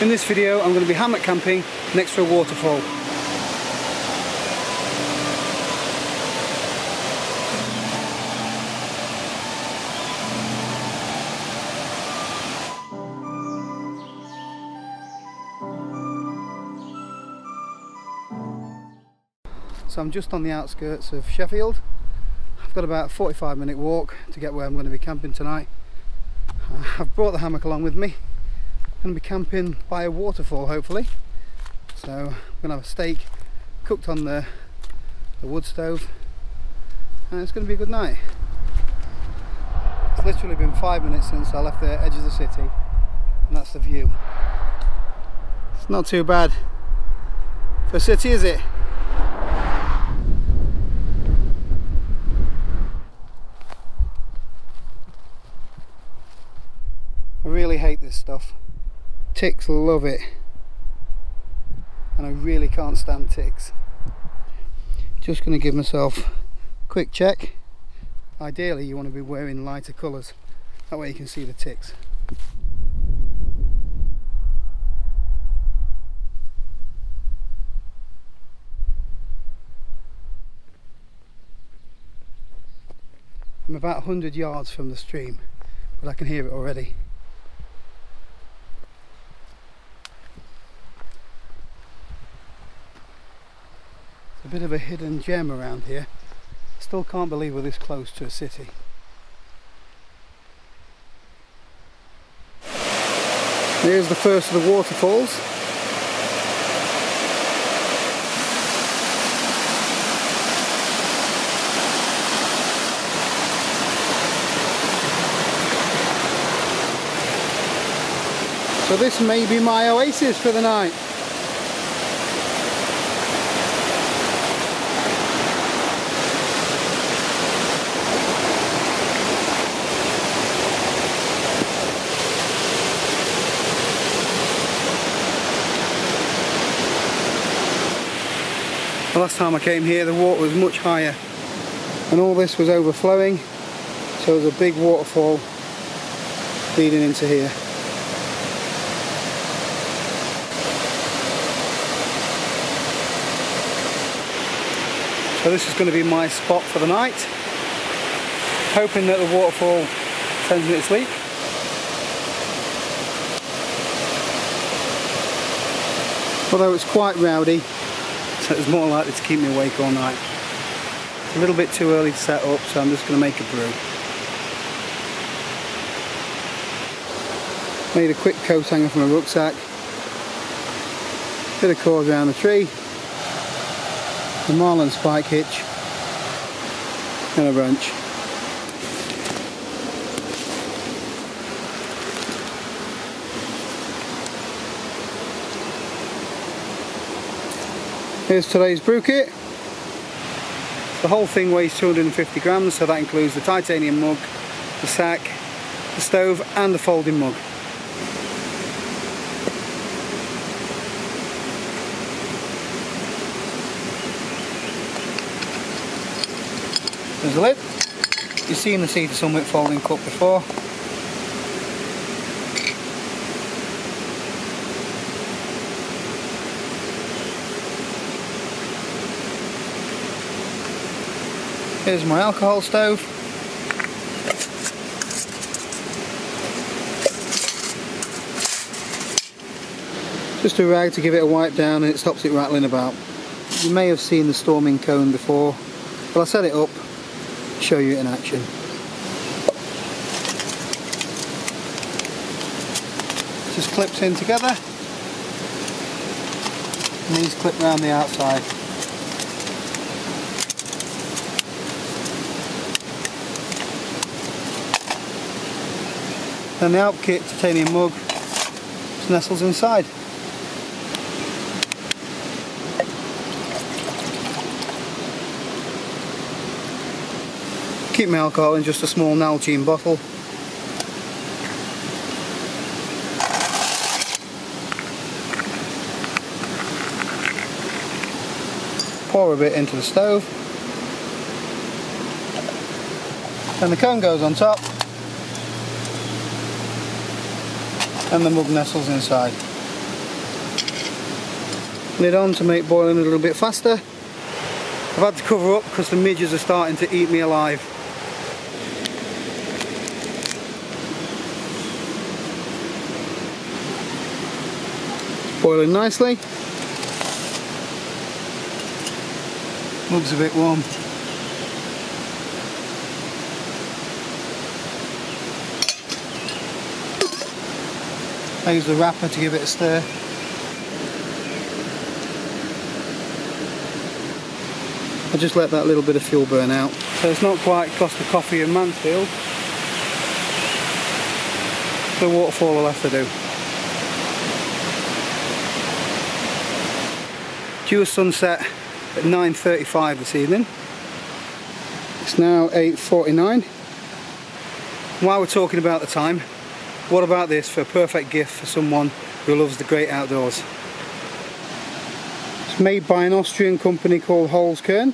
In this video I'm going to be hammock camping next to a waterfall. So I'm just on the outskirts of Sheffield. I've got about a 45-minute walk to get where I'm going to be camping tonight. I've brought the hammock along with me. I'm going to be camping by a waterfall hopefully. So I'm going to have a steak cooked on the wood stove and it's going to be a good night. It's literally been 5 minutes since I left the edge of the city and that's the view. It's not too bad for a city, is it? I really hate this stuff. Ticks love it. And I really can't stand ticks. Just going to give myself a quick check. Ideally you want to be wearing lighter colours. That way you can see the ticks. I'm about 100 yards from the stream, but I can hear it already. A bit of a hidden gem around here. Still can't believe we're this close to a city. Here's the first of the waterfalls. So this may be my oasis for the night. The last time I came here the water was much higher and all this was overflowing, so there's a big waterfall leading into here. So this is going to be my spot for the night, hoping that the waterfall sends me to sleep. Although it's quite rowdy, so it's more likely to keep me awake all night. It's a little bit too early to set up, so I'm just going to make a brew. Made a quick coat hanger from a rucksack, bit of cord around the tree, a marlin spike hitch and a wrench. Here's today's brew kit. The whole thing weighs 250 grams, so that includes the titanium mug, the sack, the stove and the folding mug. There's the lid. You've seen the Sea to Summit folding cup before. Here's my alcohol stove. Just a rag to give it a wipe down and it stops it rattling about. You may have seen the storming cone before, but I'll set it up, show you it in action. Just clips in together and these clip around the outside. Then the Alp Kit titanium mug just nestles inside. Keep my alcohol in just a small Nalgene bottle. Pour a bit into the stove. Then the cone goes on top. And the mug nestles inside. Lid on to make boiling a little bit faster. I've had to cover up because the midges are starting to eat me alive. It's boiling nicely. Mug's a bit warm. I use the wrapper to give it a stir. I just let that little bit of fuel burn out. So it's not quite Costa Coffee in Mansfield. The waterfall will have to do. Due a sunset at 9:35 this evening. It's now 8:49. While we're talking about the time, what about this for a perfect gift for someone who loves the great outdoors? It's made by an Austrian company called Holzkern.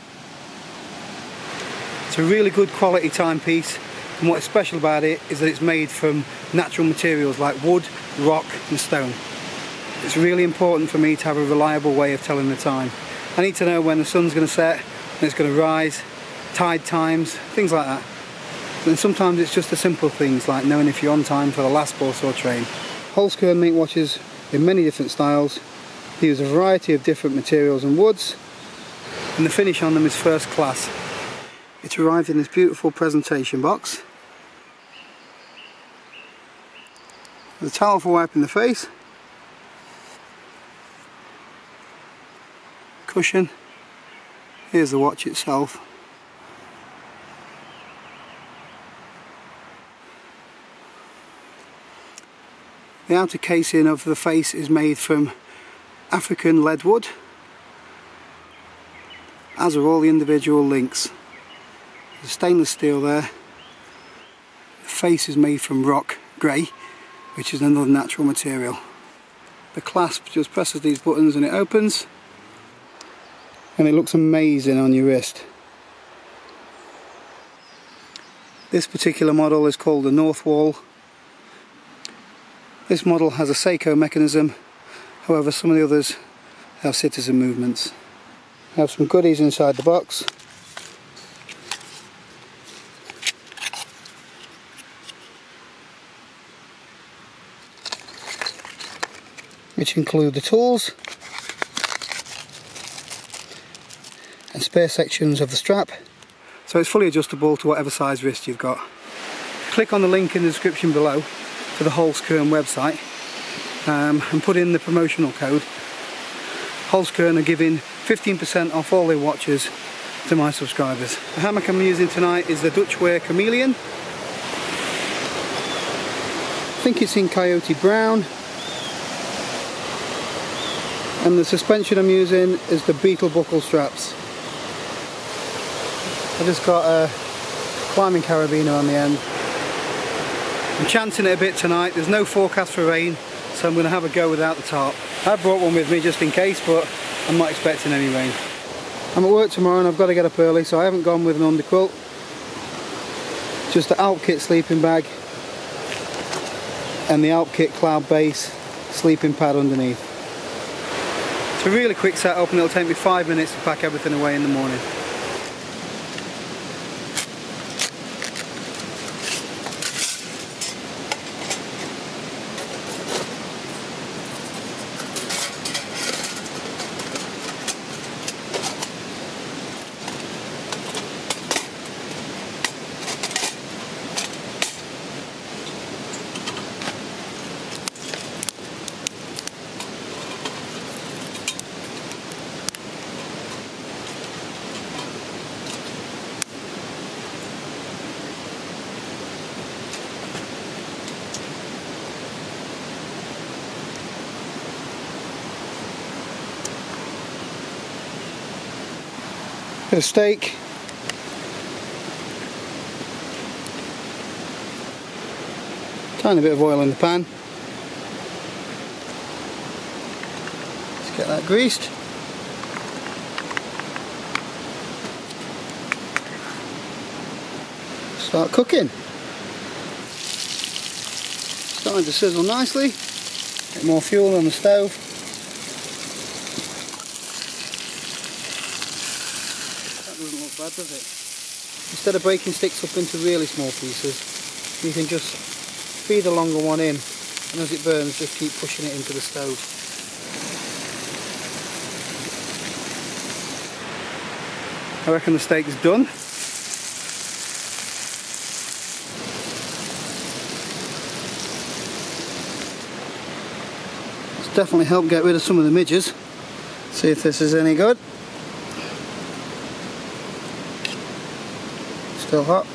It's a really good quality timepiece, and what's special about it is that it's made from natural materials like wood, rock and stone. It's really important for me to have a reliable way of telling the time. I need to know when the sun's going to set, when it's going to rise, tide times, things like that. And sometimes it's just the simple things like knowing if you're on time for the last bus or train. Holzkern make watches in many different styles. They use a variety of different materials and woods, and the finish on them is first class. It's arrived in this beautiful presentation box. With a towel for wiping the face, cushion, here's the watch itself. The outer casing of the face is made from African leadwood, as are all the individual links. There's stainless steel there. The face is made from rock grey, which is another natural material. The clasp just presses these buttons and it opens, and it looks amazing on your wrist. This particular model is called the North Wall. This model has a Seiko mechanism, however some of the others have citizen movements. I have some goodies inside the box. Which include the tools and spare sections of the strap. So it's fully adjustable to whatever size wrist you've got. Click on the link in the description below for the Holzkern website and put in the promotional code. Holzkern are giving 15% off all their watches to my subscribers. The hammock I'm using tonight is the Dutchware Chameleon. I think it's in Coyote Brown. And the suspension I'm using is the Beetle buckle straps. I just got a climbing carabiner on the end. I'm chancing it a bit tonight. There's no forecast for rain, so I'm going to have a go without the tarp. I brought one with me just in case, but I'm not expecting any rain. I'm at work tomorrow and I've got to get up early, so I haven't gone with an underquilt. Just the Alpkit sleeping bag and the Alpkit cloud base sleeping pad underneath. It's a really quick setup and it'll take me 5 minutes to pack everything away in the morning. Bit of steak, tiny bit of oil in the pan. Let's get that greased. Start cooking. Starting to sizzle nicely. Get more fuel on the stove. bad, does it? Instead of breaking sticks up into really small pieces, you can just feed a longer one in, and as it burns, just keep pushing it into the stove. I reckon the steak's done. It's definitely helped get rid of some of the midges. See if this is any good. Still hot.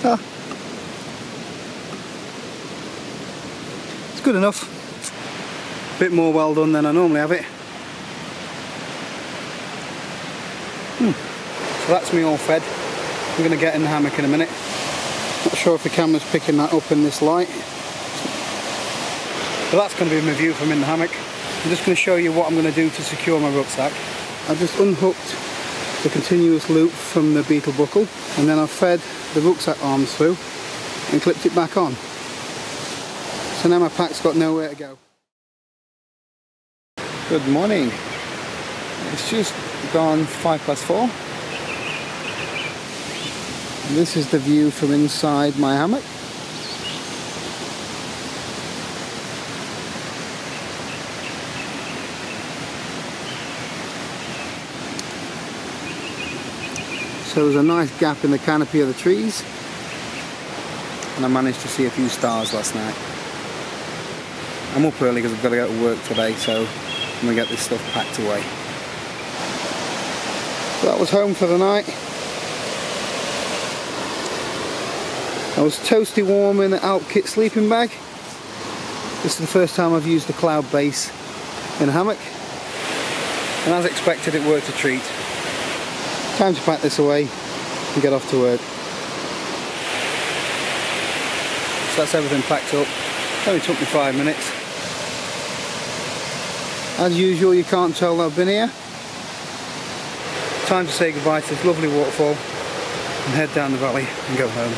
Ah. It's good enough. A bit more well done than I normally have it. So that's me all fed. I'm going to get in the hammock in a minute. Not sure if the camera's picking that up in this light. But that's going to be my view from in the hammock. I'm just going to show you what I'm going to do to secure my rucksack. I've just unhooked the continuous loop from the beetle buckle, and then I've fed the rucksack arms through and clipped it back on. So now my pack's got nowhere to go. Good morning. It's just gone 4:05. This is the view from inside my hammock. So there's a nice gap in the canopy of the trees, and I managed to see a few stars last night. I'm up early because I've got to go to work today, so I'm going to get this stuff packed away. So that was home for the night. I was toasty warm in the Alp Kit sleeping bag. This is the first time I've used the cloud base in a hammock, and as expected it worked a treat. Time to pack this away and get off to work. So that's everything packed up. It only took me 5 minutes. As usual, you can't tell that I've been here. Time to say goodbye to this lovely waterfall and head down the valley and go home.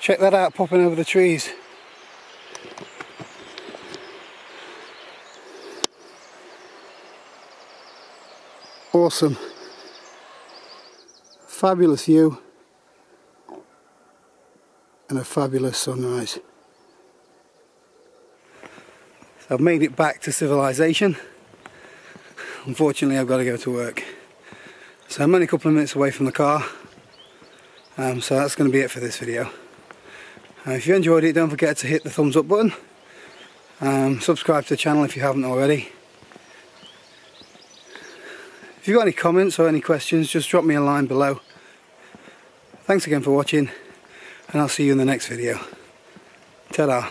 Check that out, popping over the trees. Awesome. Fabulous view and a fabulous sunrise. So I've made it back to civilization. Unfortunately I've got to go to work. So I'm only a couple of minutes away from the car. So that's going to be it for this video. If you enjoyed it, don't forget to hit the thumbs up button. Subscribe to the channel if you haven't already. If you've got any comments or any questions, just drop me a line below. Thanks again for watching, and I'll see you in the next video. Ta-da!